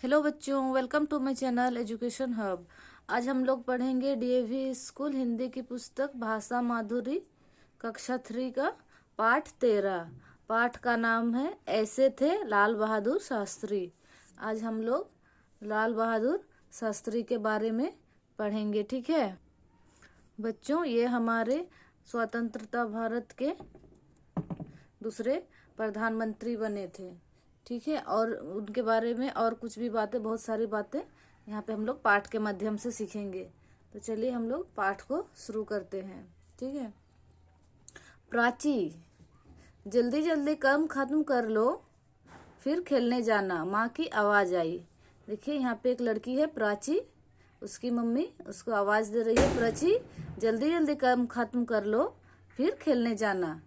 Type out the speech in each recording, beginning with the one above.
Hello बच्चों, welcome to my channel education hub. आज हम लोग पढ़ेंगे डीएवी स्कूल हिंदी की पुस्तक भाषा माधुरी कक्षा 3 का पाठ 13। पाठ का नाम है ऐसे थे लाल बहादुर शास्त्री। आज हम लोग लाल बहादुर शास्त्री के बारे में पढ़ेंगे, ठीक है बच्चों। ये हमारे स्वतंत्रता भारत के दूसरे प्रधानमंत्री बने थे, ठीक है। और उनके बारे में और कुछ भी बातें, बहुत सारी बातें यहाँ पे हम लोग पाठ के माध्यम से सीखेंगे। तो चलिए हम लोग पाठ को शुरू करते हैं, ठीक है। प्राची, जल्दी जल्दी काम खत्म कर लो, फिर खेलने जाना, माँ की आवाज आई। देखिए यहाँ पे एक लड़की है प्राची, उसकी मम्मी उसको आवाज दे रही है, प्राची जल्दी जल्दी काम खत्म कर लो, फिर खेलने जाना।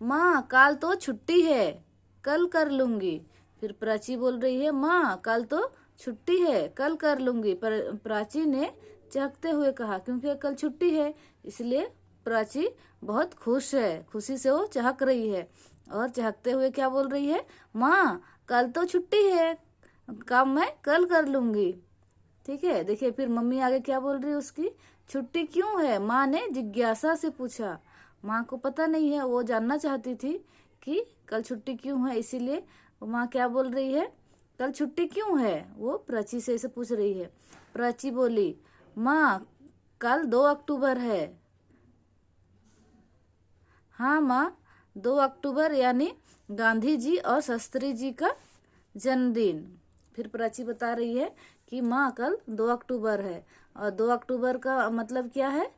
माँ कल तो छुट्टी है, कल कर लूंगी। फिर प्राची बोल रही है, माँ कल तो छुट्टी है, कल कर लूंगी। पर प्राची ने चहकते हुए कहा, क्योंकि कल छुट्टी है इसलिए प्राची बहुत खुश है, खुशी से वो चहक रही है। और चहकते हुए क्या बोल रही है, माँ कल तो छुट्टी है, काम मैं कल कर लूंगी, ठीक है। देखिए फिर मम्मी आगे क्या बोल रही है, उसकी छुट्टी क्यों है, माँ ने जिज्ञासा से पूछा। माँ को पता नहीं है, वो जानना चाहती थी कि कल छुट्टी क्यों है, इसीलिए माँ क्या बोल रही है, कल छुट्टी क्यों है, वो प्राची से ऐसे पूछ रही है। प्राची बोली, माँ कल 2 अक्टूबर है। हाँ माँ, 2 अक्टूबर यानी गांधी जी और शास्त्री जी का जन्मदिन। फिर प्राची बता रही है कि माँ कल 2 अक्टूबर है, और 2 अक्टूबर का मतलब क्या है,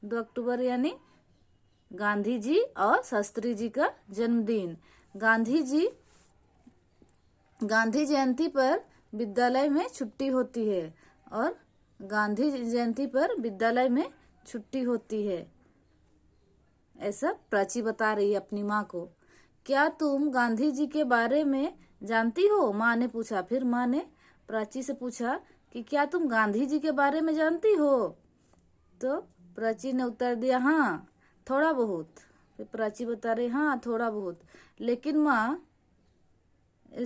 2 अक्टूबर यानी गांधी जी और शास्त्री जी का जन्मदिन। गांधी जयंती पर विद्यालय में छुट्टी होती है, और गांधी जयंती पर विद्यालय में छुट्टी होती है, ऐसा प्राची बता रही है अपनी माँ को। क्या तुम गांधी जी के बारे में जानती हो, माँ ने पूछा। फिर माँ ने प्राची से पूछा कि क्या तुम गांधी जी के बारे में जानती हो। तो प्राची ने उत्तर दिया, हाँ थोड़ा बहुत। फिर प्राची बता रही, हाँ थोड़ा बहुत, लेकिन माँ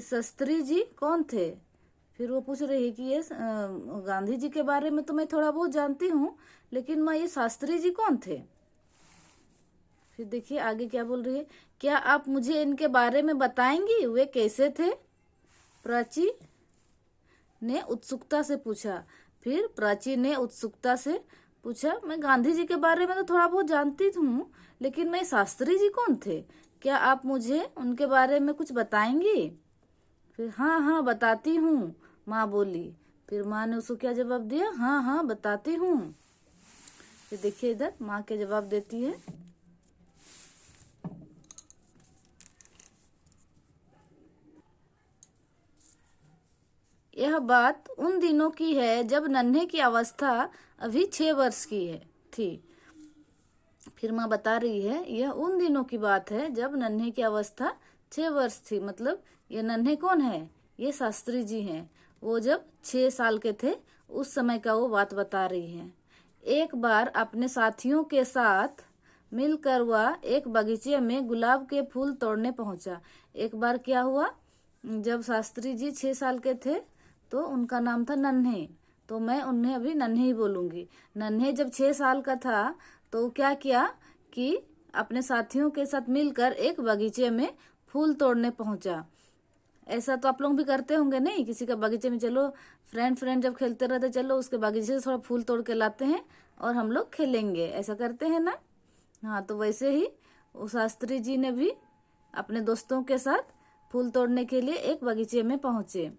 शास्त्री जी कौन थे। फिर वो पूछ रही है कि ये गांधी जी के बारे में तो मैं थोड़ा बहुत जानती हूँ, लेकिन माँ ये शास्त्री जी कौन थे। फिर देखिए आगे क्या बोल रही है, क्या आप मुझे इनके बारे में बताएंगी, वे कैसे थे, प्राची ने उत्सुकता से पूछा। फिर प्राची ने उत्सुकता से पूछा, मैं गांधी जी के बारे में तो थोड़ा बहुत जानती हूँ, लेकिन मैं शास्त्री जी कौन थे, क्या आप मुझे उनके बारे में कुछ बताएंगी। फिर हाँ हाँ बताती हूँ, माँ बोली। फिर माँ ने उसको क्या जवाब दिया, हाँ हाँ बताती हूँ। फिर देखिए इधर माँ क्या जवाब देती है, यह बात उन दिनों की है जब नन्हे की अवस्था अभी 6 वर्ष की थी। फिर माँ बता रही है, यह उन दिनों की बात है जब नन्हे की अवस्था 6 वर्ष थी। मतलब ये नन्हे कौन है, ये शास्त्री जी हैं। वो जब 6 साल के थे उस समय का वो बात बता रही है। एक बार अपने साथियों के साथ मिलकर वह एक बगीचे में गुलाब के फूल तोड़ने पहुंचा। एक बार क्या हुआ, जब शास्त्री जी 6 साल के थे तो उनका नाम था नन्हे, तो मैं उन्हें अभी नन्हे ही बोलूंगी। नन्हे जब 6 साल का था तो क्या किया कि अपने साथियों के साथ मिलकर एक बगीचे में फूल तोड़ने पहुंचा। ऐसा तो आप लोग भी करते होंगे, नहीं, किसी का बगीचे में चलो, फ्रेंड जब खेलते रहते, चलो उसके बगीचे से थोड़ा फूल तोड़ के लाते हैं और हम लोग खेलेंगे, ऐसा करते हैं ना। हाँ, तो वैसे ही उस शास्त्री जी ने भी अपने दोस्तों के साथ फूल तोड़ने के लिए एक बगीचे में पहुंचे।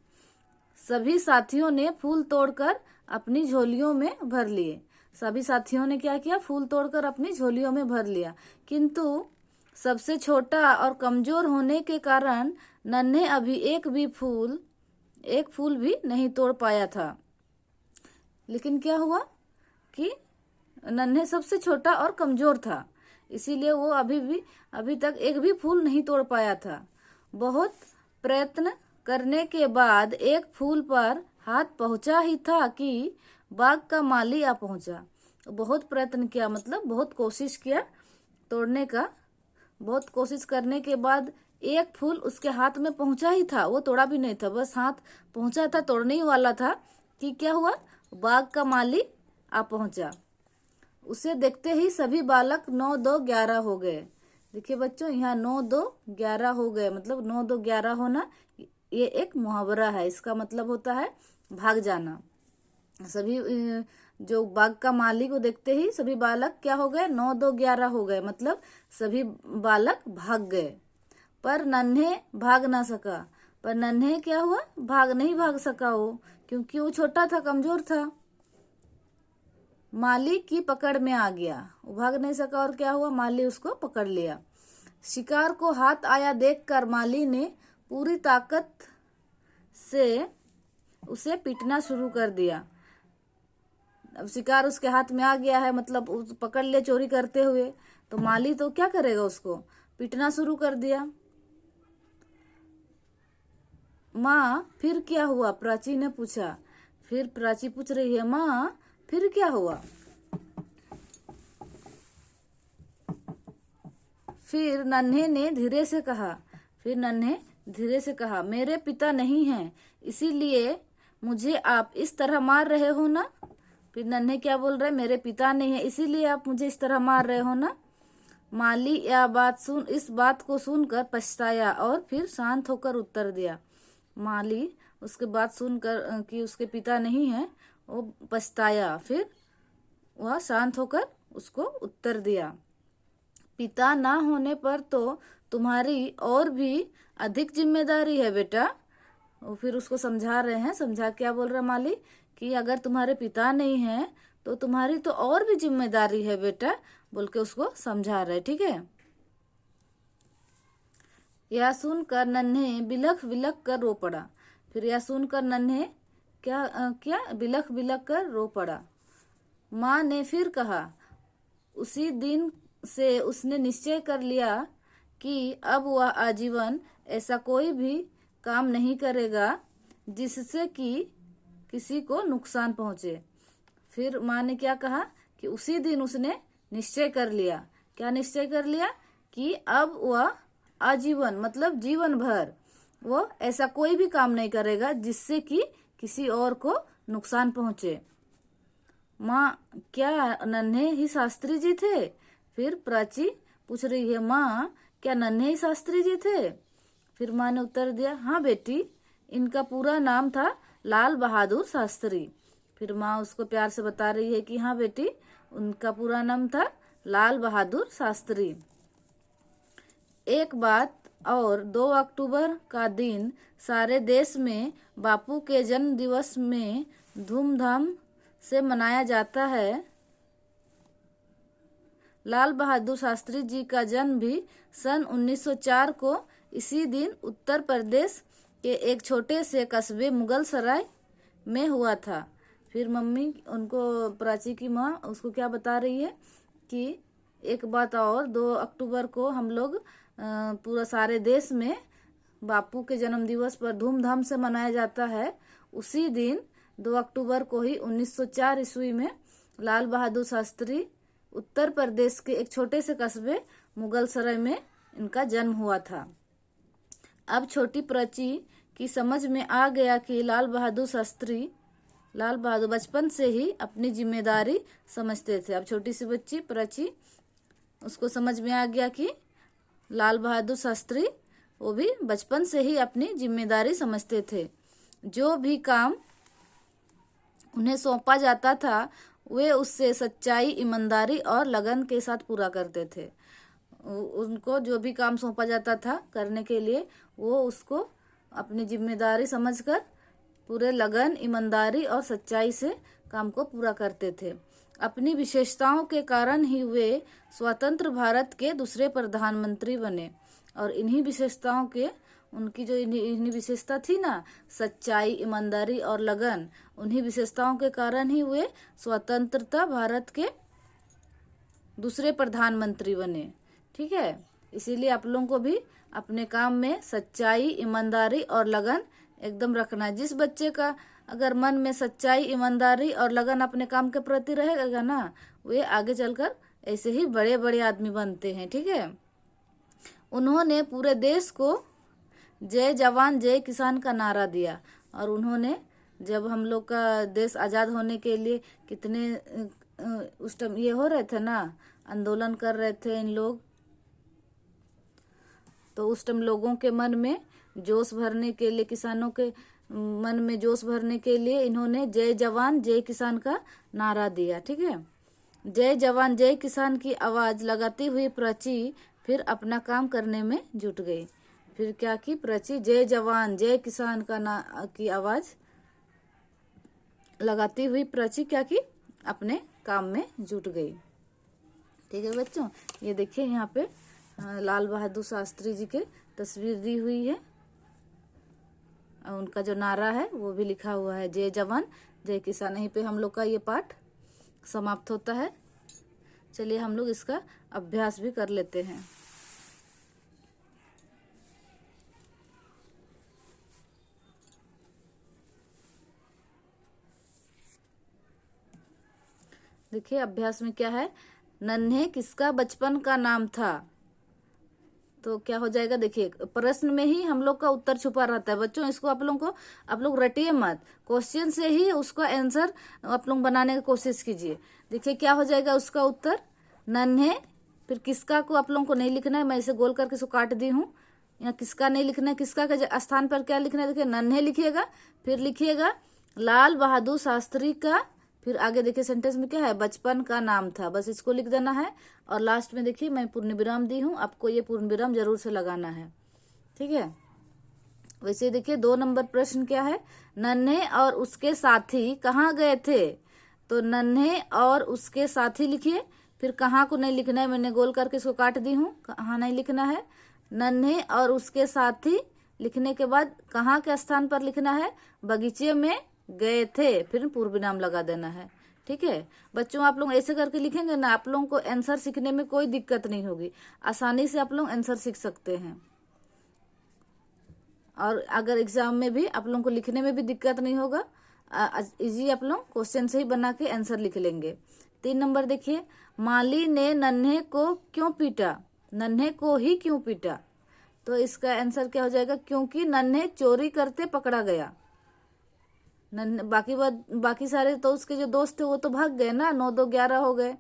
सभी साथियों ने फूल तोड़कर अपनी झोलियों में भर लिए। सभी साथियों ने क्या किया, फूल तोड़कर अपनी झोलियों में भर लिया, किंतु सबसे छोटा और कमजोर होने के कारण नन्हे अभी एक फूल भी नहीं तोड़ पाया था। लेकिन क्या हुआ कि नन्हे सबसे छोटा और कमजोर था, इसीलिए वो अभी तक एक भी फूल नहीं तोड़ पाया था। बहुत प्रयत्न करने के बाद एक फूल पर हाथ पहुंचा ही था कि बाग का माली आ पहुंचा। बहुत प्रयत्न किया, मतलब बहुत कोशिश किया तोड़ने का। बहुत कोशिश करने के बाद एक फूल उसके हाथ में पहुंचा ही था, वो तोड़ा भी नहीं था, बस हाथ पहुंचा था, तोड़ने ही वाला था कि क्या हुआ, बाग का माली आ पहुंचा। उसे देखते ही सभी बालक 9 2 11 हो गए। देखिए बच्चों, यहाँ 9 2 11 हो गए, मतलब 9 2 11 होना ये एक मुहावरा है। इसका मतलब होता है भाग जाना। सभी जो बाग का माली को देखते ही सभी बालक क्या हो गए, 9 2 11 हो गए, मतलब सभी बालक भाग गए। पर नन्हे भाग ना सका। पर नन्हे क्या हुआ, नहीं भाग सका वो, क्योंकि वो छोटा था, कमजोर था। माली की पकड़ में आ गया, वो भाग नहीं सका और क्या हुआ, माली उसको पकड़ लिया। शिकार को हाथ आया देखकर माली ने पूरी ताकत से उसे पीटना शुरू कर दिया। अब शिकार उसके हाथ में आ गया है, मतलब पकड़ ले चोरी करते हुए, तो माली तो क्या करेगा, उसको पीटना शुरू कर दिया। माँ फिर क्या हुआ, प्राची ने पूछा। फिर प्राची पूछ रही है, माँ फिर क्या हुआ। फिर नन्हे ने धीरे से कहा, मेरे पिता नहीं हैं, इसीलिए मुझे आप इस तरह मार रहे हो ना। फिर नन्हे क्या बोल रहे, मेरे पिता नहीं है इसीलिए आप मुझे इस तरह मार रहे हो ना। माली इस बात को सुनकर पछताया और फिर शांत होकर उत्तर दिया। माली उसके बात सुनकर कि उसके पिता नहीं है, वो पछताया, फिर वह शांत होकर उसको उत्तर दिया, पिता ना होने पर तो तुम्हारी और भी अधिक जिम्मेदारी है बेटा। वो फिर उसको समझा रहे हैं, समझा क्या बोल रहा माली कि अगर तुम्हारे पिता नहीं है तो तुम्हारी तो और भी जिम्मेदारी है बेटा, बोल के उसको समझा रहे। ठीक है। यह सुनकर नन्हे बिलख बिलख कर रो पड़ा। फिर यह सुनकर नन्हे क्या बिलख बिलख कर रो पड़ा। माँ ने फिर कहा, उसी दिन से उसने निश्चय कर लिया कि अब वह आजीवन ऐसा कोई भी काम नहीं करेगा जिससे कि किसी को नुकसान पहुंचे। फिर माँ ने क्या कहा कि उसी दिन उसने निश्चय कर लिया। क्या निश्चय कर लिया, कि अब वह आजीवन मतलब जीवन भर वो ऐसा कोई भी काम नहीं करेगा जिससे कि किसी और को नुकसान पहुंचे। माँ क्या नन्हे ही शास्त्री जी थे। फिर प्राची पूछ रही है, माँ क्या नन्हे ही शास्त्री जी थे। फिर माँ ने उत्तर दिया, हाँ बेटी, इनका पूरा नाम था लाल बहादुर शास्त्री। फिर माँ उसको प्यार से बता रही है कि हाँ बेटी, उनका पूरा नाम था लाल बहादुर शास्त्री। एक बात और, 2 अक्टूबर का दिन सारे देश में बापू के जन्म दिवस में धूमधाम से मनाया जाता है। लाल बहादुर शास्त्री जी का जन्म भी सन 1904 को इसी दिन उत्तर प्रदेश के एक छोटे से कस्बे मुगलसराय में हुआ था। फिर मम्मी उनको, प्राची की माँ उसको क्या बता रही है कि एक बात और, 2 अक्टूबर को हम लोग पूरा सारे देश में बापू के जन्म दिवस पर धूमधाम से मनाया जाता है। उसी दिन 2 अक्टूबर को ही 1904 ईस्वी में लाल बहादुर शास्त्री उत्तर प्रदेश के एक छोटे से कस्बे मुगलसराय में इनका जन्म हुआ था। अब छोटी प्राची की समझ में आ गया कि लाल बहादुर बचपन से ही अपनी जिम्मेदारी समझते थे। अब छोटी सी बच्ची प्राची, उसको समझ में आ गया कि लाल बहादुर शास्त्री वो भी बचपन से ही अपनी जिम्मेदारी समझते थे। जो भी काम उन्हें सौंपा जाता था वे उससे सच्चाई, ईमानदारी और लगन के साथ पूरा करते थे। उनको जो भी काम सौंपा जाता था करने के लिए, वो उसको अपनी जिम्मेदारी समझकर पूरे लगन, ईमानदारी और सच्चाई से काम को पूरा करते थे। अपनी विशेषताओं के कारण ही वे स्वतंत्र भारत के दूसरे प्रधानमंत्री बने। और इन्हीं विशेषताओं के, उनकी जो इन्हीं विशेषता थी ना, सच्चाई, ईमानदारी और लगन, उन्हीं विशेषताओं के कारण ही वे स्वतंत्रता भारत के दूसरे प्रधानमंत्री बने। ठीक है। इसीलिए आप लोगों को भी अपने काम में सच्चाई, ईमानदारी और लगन एकदम रखना है। जिस बच्चे का अगर मन में सच्चाई, ईमानदारी और लगन अपने काम के प्रति रहेगा ना, वे आगे चलकर ऐसे ही बड़े बड़े आदमी बनते हैं। ठीक है। उन्होंने पूरे देश को जय जवान जय किसान का नारा दिया। और उन्होंने जब हम लोग का देश आज़ाद होने के लिए कितने उस टाइम ये हो रहे थे ना, आंदोलन कर रहे थे इन लोग, तो उस टाइम लोगों के मन में जोश भरने के लिए, किसानों के मन में जोश भरने के लिए इन्होंने जय जवान जय किसान का नारा दिया। ठीक है, जय जवान जय किसान की आवाज लगाती हुई प्राची फिर अपना काम करने में जुट गई। फिर क्या की प्राची, जय जवान जय किसान की आवाज लगाती हुई प्राची क्या की, अपने काम में जुट गई। ठीक है बच्चों, ये देखिए यहाँ पे लाल बहादुर शास्त्री जी के तस्वीर दी हुई है और उनका जो नारा है वो भी लिखा हुआ है, जय जवान जय किसान। यहीं पे हम लोग का ये पाठ समाप्त होता है। चलिए हम लोग इसका अभ्यास भी कर लेते हैं। देखिए अभ्यास में क्या है, नन्हे किसका बचपन का नाम था। तो क्या हो जाएगा, देखिए प्रश्न में ही हम लोग का उत्तर छुपा रहता है बच्चों। इसको आप लोग रटिए मत, क्वेश्चन से ही उसका आंसर आप लोग बनाने की कोशिश कीजिए। देखिए क्या हो जाएगा उसका उत्तर, नन्हे, फिर किसका को आप लोगों को नहीं लिखना है, मैं इसे गोल करके इसको काट दी हूँ। यहाँ किसका नहीं लिखना है, किसका के स्थान पर क्या लिखना है, देखिए नन्हे लिखिएगा, फिर लिखिएगा लाल बहादुर शास्त्री का, फिर आगे देखिए सेंटेंस में क्या है, बचपन का नाम था, बस इसको लिख देना है। और लास्ट में देखिए मैं पूर्ण विराम दी हूँ, आपको ये पूर्ण विराम जरूर से लगाना है। ठीक है, वैसे देखिए 2 नंबर प्रश्न क्या है, नन्हे और उसके साथी कहाँ गए थे। तो नन्हे और उसके साथी लिखिए, फिर कहाँ को नहीं लिखना है, मैंने गोल करके इसको काट दी हूँ, कहाँ नहीं लिखना है। नन्हे और उसके साथी लिखने के बाद कहाँ के स्थान पर लिखना है, बगीचे में गए थे, फिर पूर्व विराम लगा देना है। ठीक है बच्चों, आप लोग ऐसे करके लिखेंगे ना, आप लोगों को आंसर सीखने में कोई दिक्कत नहीं होगी, आसानी से आप लोग आंसर सीख सकते हैं। और अगर एग्जाम में भी आप लोगों को लिखने में भी दिक्कत नहीं होगा, इजी आप लोग क्वेश्चन से ही बना के आंसर लिख लेंगे। 3 नंबर देखिए, माली ने नन्हे को क्यों पीटा, नन्हे को ही क्यों पीटा। तो इसका आंसर क्या हो जाएगा, क्योंकि नन्हे चोरी करते पकड़ा गया। बाकी सारे तो उसके जो दोस्त थे वो तो भाग गए ना, 9 2 11 हो गए,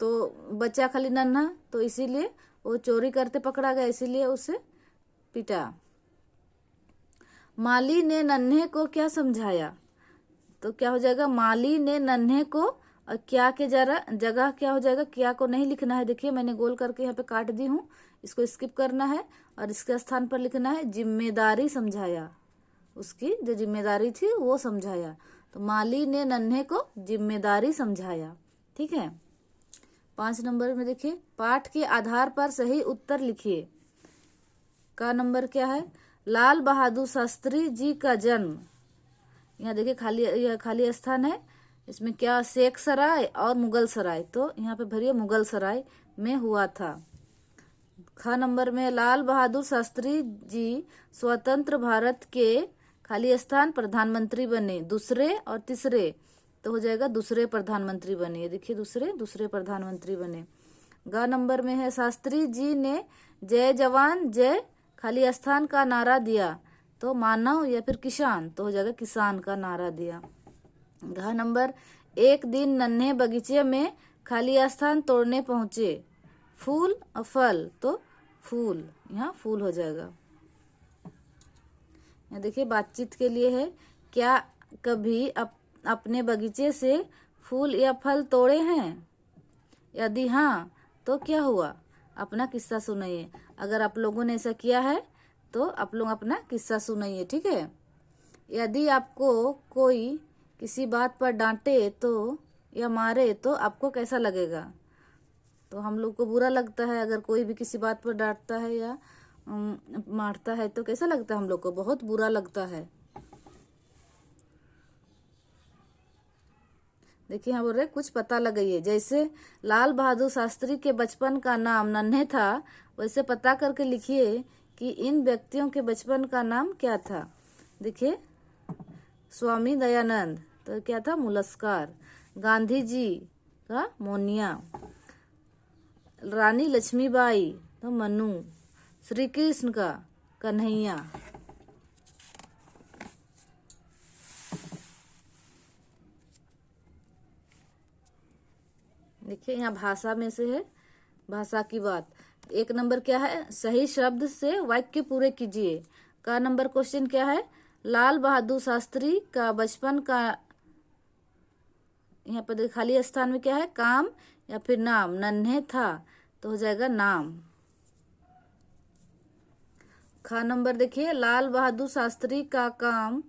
तो बच्चा खाली नन्हा, तो इसीलिए वो चोरी करते पकड़ा गया, इसीलिए उसे पीटा। माली ने नन्हे को क्या समझाया। तो क्या हो जाएगा, माली ने नन्हे को, और क्या के जगह क्या हो जाएगा, क्या को नहीं लिखना है। देखिए मैंने गोल करके यहाँ पे काट दी हूँ, इसको स्किप करना है और इसके स्थान पर लिखना है जिम्मेदारी समझाया, उसकी जो जिम्मेदारी थी वो समझाया। तो माली ने नन्हे को जिम्मेदारी समझाया। ठीक है, 5 नंबर में देखिए, पाठ के आधार पर सही उत्तर लिखिए। का नंबर क्या है, लाल बहादुर शास्त्री जी का जन्म, यहाँ देखिए खाली स्थान है, इसमें क्या, शेख सराय और मुगल सराय, तो यहाँ पे भरिए मुगल सराय में हुआ था। ख नंबर में, लाल बहादुर शास्त्री जी स्वतंत्र भारत के खाली स्थान प्रधानमंत्री बने, दूसरे और तीसरे, तो हो जाएगा दूसरे प्रधानमंत्री बने। देखिए दूसरे प्रधानमंत्री बने। ग नंबर में है, शास्त्री जी ने जय जवान जय खाली स्थान का नारा दिया, तो मानव या फिर किसान, तो हो जाएगा किसान का नारा दिया। घ नंबर, एक दिन नन्हे बगीचे में खाली स्थान तोड़ने पहुंचे, फूल और फल, तो फूल, यहाँ फूल हो जाएगा। यहाँ देखिए बातचीत के लिए है, क्या कभी अपने बगीचे से फूल या फल तोड़े हैं, यदि हाँ तो क्या हुआ, अपना किस्सा सुनाइए। अगर आप लोगों ने ऐसा किया है तो आप लोग अपना किस्सा सुनाइए। ठीक है, यदि आपको कोई किसी बात पर डांटे तो या मारे तो आपको कैसा लगेगा। तो हम लोग को बुरा लगता है, अगर कोई भी किसी बात पर डांटता है या मारता है तो कैसा लगता है, हम लोग को बहुत बुरा लगता है। देखिए यहाँ बोल रहे कुछ पता लगाइए, जैसे लाल बहादुर शास्त्री के बचपन का नाम नन्हे था, वैसे पता करके लिखिए कि इन व्यक्तियों के बचपन का नाम क्या था। देखिए स्वामी दयानंद, तो क्या था, मुलस्कार। गांधी जी का मोनिया। रानी लक्ष्मीबाई, तो मनु। श्री कृष्ण का कन्हैया। देखिए यहाँ भाषा में से है, भाषा की बात। 1 नंबर क्या है, सही शब्द से वाक्य पूरे कीजिए। का नंबर क्वेश्चन क्या है, लाल बहादुर शास्त्री का बचपन का, यहाँ पर खाली स्थान में क्या है, काम या फिर नाम। नन्हे था तो हो जाएगा नाम। खा नंबर देखिए, लाल बहादुर शास्त्री का काम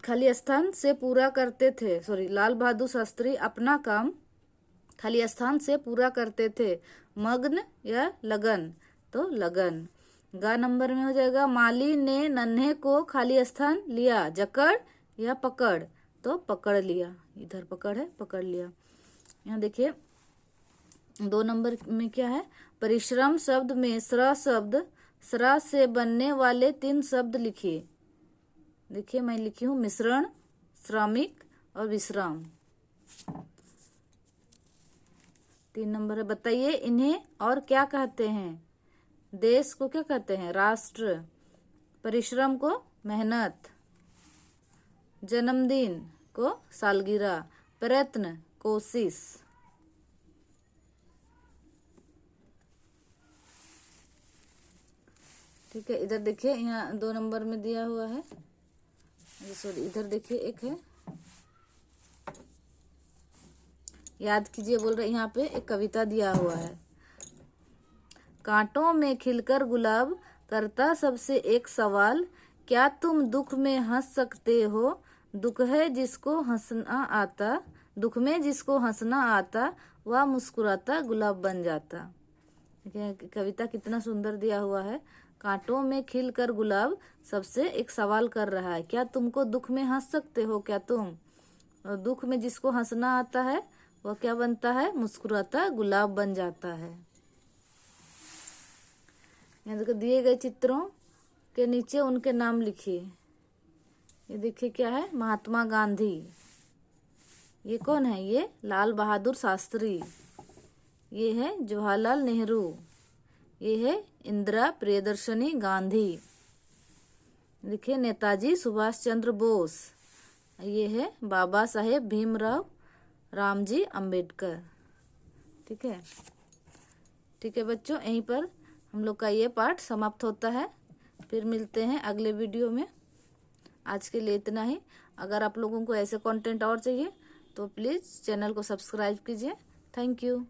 खाली स्थान से पूरा करते थे। सॉरी, लाल बहादुर शास्त्री अपना काम खाली स्थान से पूरा करते थे। मग्न या लगन, तो लगन। गा नंबर में हो जाएगा, माली ने नन्हे को खाली स्थान लिया। जकड़ या पकड़, तो पकड़ लिया। इधर पकड़ है, पकड़ लिया। यहाँ देखिए 2 नंबर में क्या है, परिश्रम शब्द में श्र शब्द, श्र से बनने वाले 3 शब्द लिखिए। देखिए मैं लिखी हूँ मिश्रण, श्रमिक और विश्राम। 3 नंबर है, बताइए इन्हें और क्या कहते हैं। देश को क्या कहते हैं, राष्ट्र। परिश्रम को मेहनत, जन्मदिन को सालगिरह, प्रयत्न कोशिश। ठीक है, इधर देखिए यहाँ 2 नंबर में दिया हुआ है, सॉरी इधर देखिए एक है, याद कीजिए बोल रहे। यहाँ पे एक कविता दिया हुआ है, कांटों में खिलकर गुलाब करता सबसे एक सवाल, क्या तुम दुख में हंस सकते हो। दुख है जिसको हंसना आता, दुख में जिसको हंसना आता, वह मुस्कुराता गुलाब बन जाता। कविता कितना सुंदर दिया हुआ है। कांटों में खिलकर गुलाब सबसे एक सवाल कर रहा है, क्या तुमको दुख में हंस सकते हो क्या तुम। और दुख में जिसको हंसना आता है वह क्या बनता है, मुस्कुराता गुलाब बन जाता है। यहाँ देखो दिए गए चित्रों के नीचे उनके नाम लिखिए। ये देखिए क्या है, महात्मा गांधी। ये कौन है, ये लाल बहादुर शास्त्री। ये है जवाहरलाल नेहरू। ये है इंदिरा प्रियदर्शनी गांधी। देखिए नेताजी सुभाष चंद्र बोस। ये है बाबा साहेब भीमराव रामजी अंबेडकर। ठीक है, ठीक है बच्चों, यहीं पर हम लोग का ये पाठ समाप्त होता है। फिर मिलते हैं अगले वीडियो में। आज के लिए इतना ही। अगर आप लोगों को ऐसे कंटेंट और चाहिए तो प्लीज़ चैनल को सब्सक्राइब कीजिए। Thank you.